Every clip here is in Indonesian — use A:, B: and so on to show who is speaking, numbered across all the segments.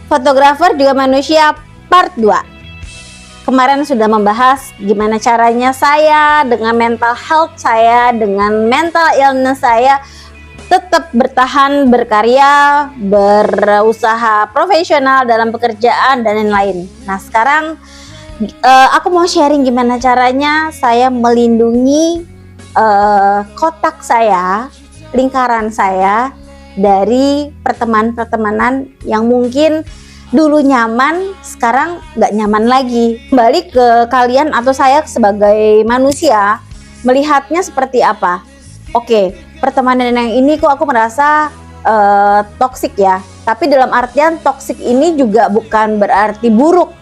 A: Fotografer juga manusia part 2. Kemarin sudah membahas gimana caranya saya dengan mental health saya, dengan mental illness saya tetap bertahan, berkarya, berusaha profesional dalam pekerjaan dan lain-lain. Nah sekarang aku mau sharing gimana caranya saya melindungi kotak saya, lingkaran saya dari pertemanan-pertemanan yang mungkin dulu nyaman, sekarang nggak nyaman lagi. Kembali ke kalian atau saya sebagai manusia, melihatnya seperti apa? Oke, pertemanan yang ini kok aku merasa toksik ya. Tapi dalam artian toksik ini juga bukan berarti buruk.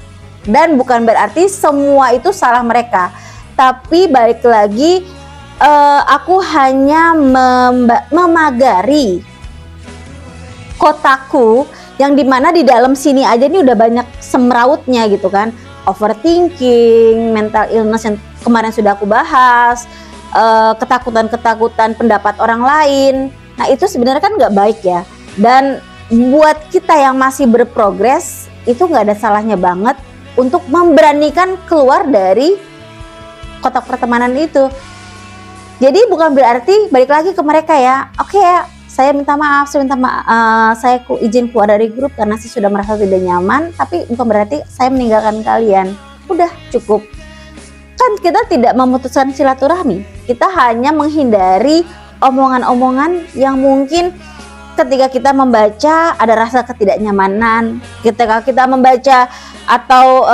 A: Dan bukan berarti semua itu salah mereka. Tapi balik lagi, aku hanya memagari kotaku yang dimana di dalam sini aja nih udah banyak semrautnya gitu kan. Overthinking, mental illness yang kemarin sudah aku bahas, ketakutan-ketakutan pendapat orang lain. Nah itu sebenarnya kan nggak baik ya. Dan buat kita yang masih berprogres itu nggak ada salahnya banget untuk memberanikan keluar dari kotak pertemanan itu. Jadi bukan berarti balik lagi ke mereka ya. Oke ya, saya minta maaf, saya izin keluar dari grup karena saya sudah merasa tidak nyaman, tapi bukan berarti saya meninggalkan kalian. Udah cukup. Kan kita tidak memutuskan silaturahmi, kita hanya menghindari omongan-omongan yang mungkin ketika kita membaca ada rasa ketidaknyamanan, ketika kita membaca atau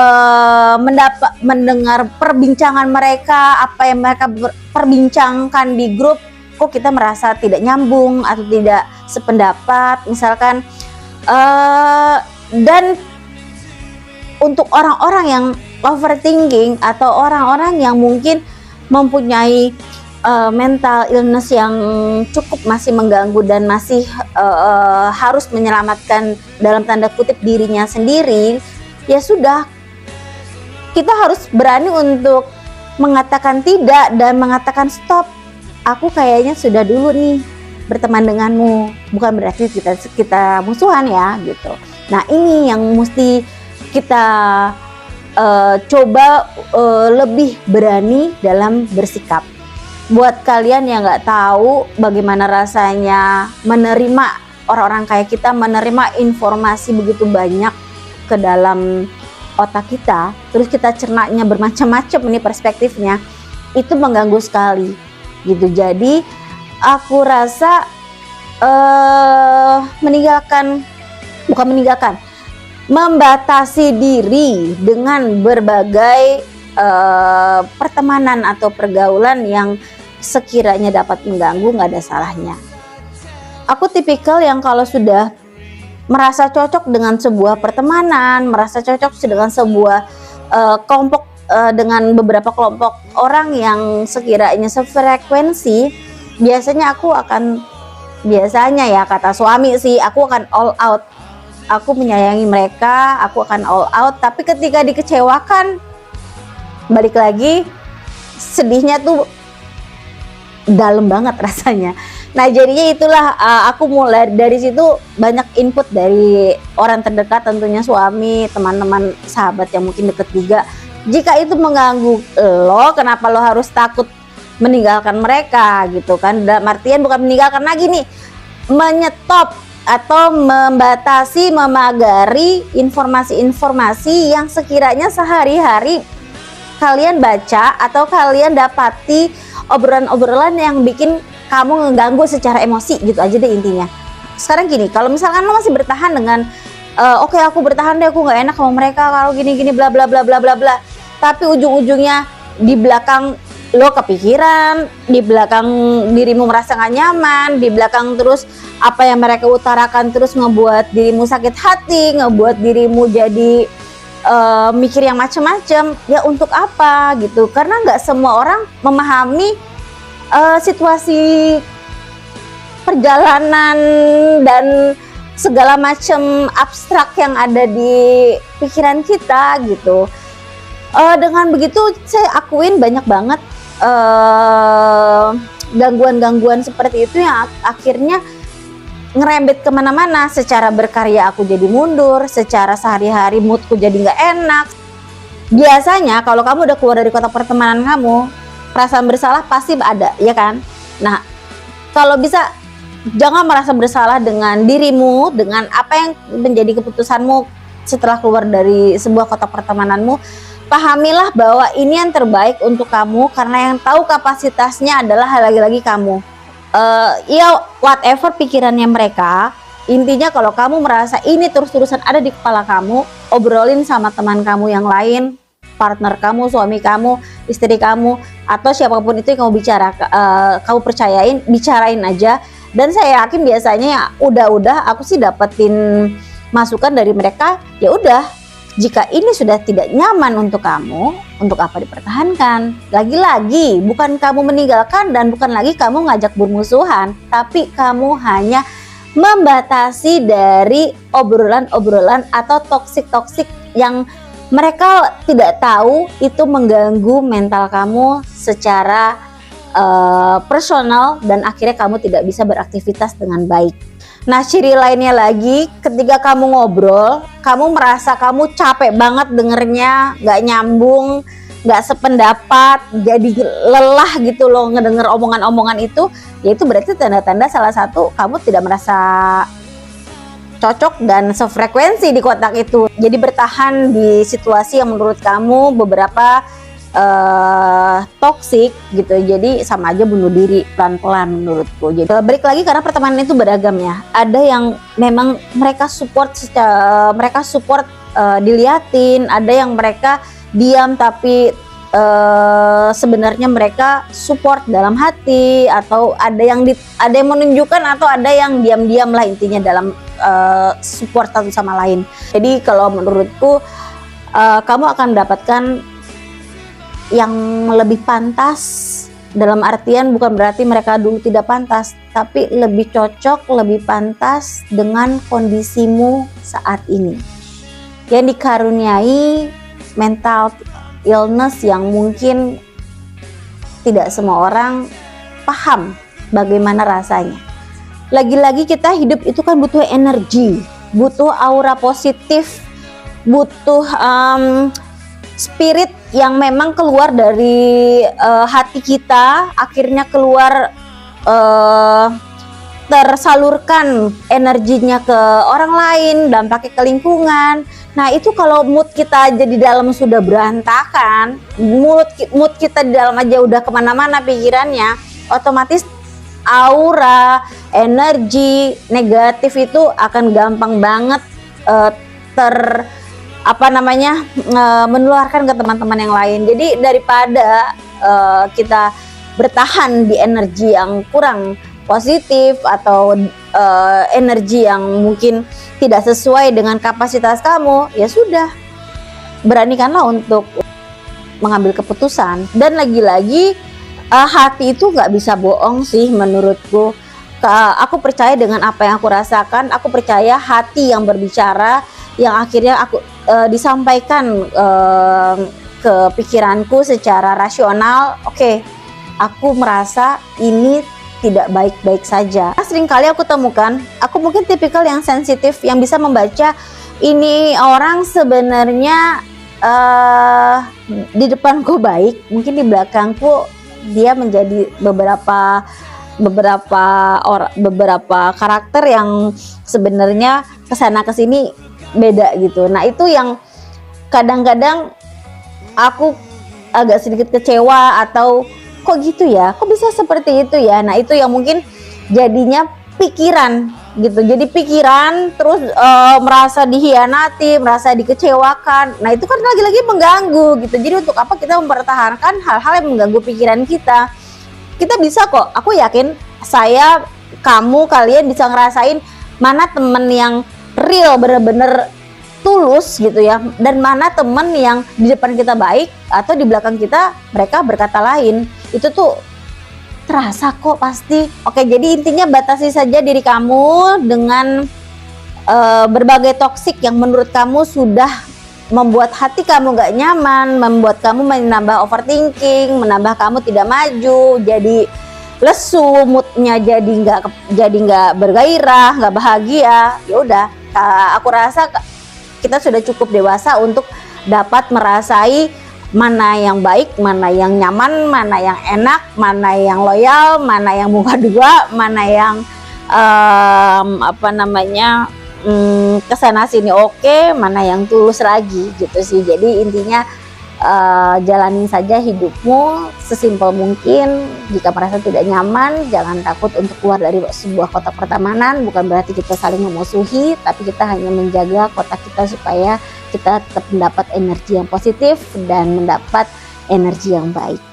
A: mendengar perbincangan mereka, apa yang mereka perbincangkan di grup, kok kita merasa tidak nyambung atau tidak sependapat misalkan. Dan untuk orang-orang yang overthinking atau orang-orang yang mungkin mempunyai mental illness yang cukup masih mengganggu dan masih harus menyelamatkan dalam tanda kutip dirinya sendiri, ya sudah, kita harus berani untuk mengatakan tidak dan mengatakan stop. Aku kayaknya sudah dulu nih berteman denganmu, bukan berarti kita musuhan ya gitu. Nah ini yang mesti kita coba lebih berani dalam bersikap. Buat kalian yang nggak tahu bagaimana rasanya menerima orang-orang kayak kita, menerima informasi begitu banyak ke dalam otak kita, terus kita cernanya bermacam-macam ini perspektifnya, itu mengganggu sekali gitu. Jadi aku rasa membatasi diri dengan berbagai pertemanan atau pergaulan yang sekiranya dapat mengganggu, nggak ada salahnya. Aku tipikal yang kalau sudah merasa cocok dengan sebuah pertemanan, merasa cocok dengan sebuah kelompok, dengan beberapa kelompok orang yang sekiranya sefrekuensi, biasanya ya kata suami sih, aku akan all out. Aku menyayangi mereka, aku akan all out. Tapi ketika dikecewakan, balik lagi, sedihnya tuh dalam banget rasanya. Nah jadinya itulah aku mulai dari situ banyak input dari orang terdekat, tentunya suami, teman-teman, sahabat yang mungkin deket juga. Jika itu mengganggu lo, kenapa lo harus takut meninggalkan mereka gitu kan? Dalam artian bukan meninggalkan lagi nih, menyetop atau membatasi, memagari informasi-informasi yang sekiranya sehari-hari kalian baca atau kalian dapati obrolan-obrolan yang bikin kamu ngeganggu secara emosi gitu aja deh intinya. Sekarang gini, kalau misalkan lo masih bertahan dengan oke, aku bertahan deh, aku nggak enak sama mereka kalau gini-gini bla bla bla bla bla bla, tapi ujung-ujungnya di belakang lo kepikiran, di belakang dirimu merasa gak nyaman, di belakang terus apa yang mereka utarakan terus ngebuat dirimu sakit hati, ngebuat dirimu jadi mikir yang macem-macem, ya untuk apa gitu? Karena nggak semua orang memahami situasi perjalanan dan segala macam abstrak yang ada di pikiran kita gitu. Dengan begitu saya akuin banyak banget gangguan-gangguan seperti itu yang akhirnya ngerembet kemana-mana. Secara berkarya aku jadi mundur, secara sehari-hari moodku jadi nggak enak. Biasanya kalau kamu udah keluar dari kotak pertemanan kamu, perasaan bersalah pasti ada, ya kan? Nah, kalau bisa jangan merasa bersalah dengan dirimu, dengan apa yang menjadi keputusanmu setelah keluar dari sebuah kotak pertemananmu. Pahamilah bahwa ini yang terbaik untuk kamu, karena yang tahu kapasitasnya adalah lagi-lagi kamu. Ya whatever pikirannya mereka, intinya kalau kamu merasa ini terus-terusan ada di kepala kamu, obrolin sama teman kamu yang lain, partner kamu, suami kamu, istri kamu, atau siapapun itu yang kamu kamu percayain, bicarain aja. Dan saya yakin biasanya ya udah aku sih dapetin masukan dari mereka, ya udah, jika ini sudah tidak nyaman untuk kamu, untuk apa dipertahankan? Lagi-lagi bukan kamu meninggalkan dan bukan lagi kamu ngajak bermusuhan, tapi kamu hanya membatasi dari obrolan-obrolan atau toksik-toksik yang mereka tidak tahu itu mengganggu mental kamu secara personal, dan akhirnya kamu tidak bisa beraktivitas dengan baik. Nah, ciri lainnya lagi, ketika kamu ngobrol, kamu merasa kamu capek banget dengernya, gak nyambung, gak sependapat, jadi lelah gitu loh ngedenger omongan-omongan itu, ya itu berarti tanda-tanda salah satu kamu tidak merasa cocok dan sefrekuensi di kotak itu. Jadi bertahan di situasi yang menurut kamu beberapa toksik gitu, jadi sama aja bunuh diri pelan-pelan menurutku. Jadi balik lagi, karena pertemanan itu beragam ya. Ada yang memang mereka support diliatin, ada yang mereka diam tapi sebenarnya mereka support dalam hati, atau ada yang menunjukkan, atau ada yang diam-diam lah, intinya dalam support satu sama lain. Jadi kalau menurutku kamu akan mendapatkan yang lebih pantas, dalam artian bukan berarti mereka dulu tidak pantas, tapi lebih cocok, lebih pantas dengan kondisimu saat ini, yang dikaruniai mental illness yang mungkin tidak semua orang paham bagaimana rasanya. Lagi-lagi kita hidup itu kan butuh energi, butuh aura positif, butuh spirit yang memang keluar dari hati kita, akhirnya keluar tersalurkan energinya ke orang lain, dampaknya ke lingkungan. Nah itu kalau mood kita aja di dalam sudah berantakan, mood kita di dalam aja udah kemana-mana pikirannya, otomatis aura, energi negatif itu akan gampang banget menularkan ke teman-teman yang lain. Jadi daripada kita bertahan di energi yang kurang positif atau energi yang mungkin tidak sesuai dengan kapasitas kamu, ya sudah, beranikanlah untuk mengambil keputusan. Dan lagi-lagi hati itu nggak bisa bohong sih menurutku. Aku percaya dengan apa yang aku rasakan, aku percaya hati yang berbicara, yang akhirnya aku disampaikan ke pikiranku secara rasional. Oke, aku merasa ini tidak baik-baik saja. Seringkali aku temukan, aku mungkin tipikal yang sensitif, yang bisa membaca ini orang sebenarnya di depanku baik, mungkin di belakangku dia menjadi beberapa karakter yang sebenarnya kesana kesini beda gitu. Nah itu yang kadang-kadang aku agak sedikit kecewa, atau kok gitu ya, kok bisa seperti itu ya. Nah itu yang mungkin jadinya pikiran gitu, jadi pikiran terus merasa dihianati, merasa dikecewakan. Nah itu kan lagi-lagi mengganggu gitu. Jadi untuk apa kita mempertahankan hal-hal yang mengganggu pikiran kita? Kita bisa kok, aku yakin saya, kamu, kalian bisa ngerasain mana temen yang real, bener-bener tulus gitu ya, dan mana temen yang di depan kita baik atau di belakang kita mereka berkata lain. Itu tuh terasa kok pasti. Oke, jadi intinya batasi saja diri kamu dengan berbagai toksik yang menurut kamu sudah membuat hati kamu gak nyaman, membuat kamu menambah overthinking, menambah kamu tidak maju, jadi lesu, moodnya jadi nggak bergairah, nggak bahagia, ya udah. Aku rasa kita sudah cukup dewasa untuk dapat merasai mana yang baik, mana yang nyaman, mana yang enak, mana yang loyal, mana yang muka dua, mana yang kesana sini oke, mana yang tulus lagi gitu sih. Jadi intinya jalanin saja hidupmu sesimpel mungkin. Jika merasa tidak nyaman, jangan takut untuk keluar dari sebuah kotak pertemanan. Bukan berarti kita saling memusuhi, tapi kita hanya menjaga kotak kita supaya kita tetap mendapat energi yang positif dan mendapat energi yang baik.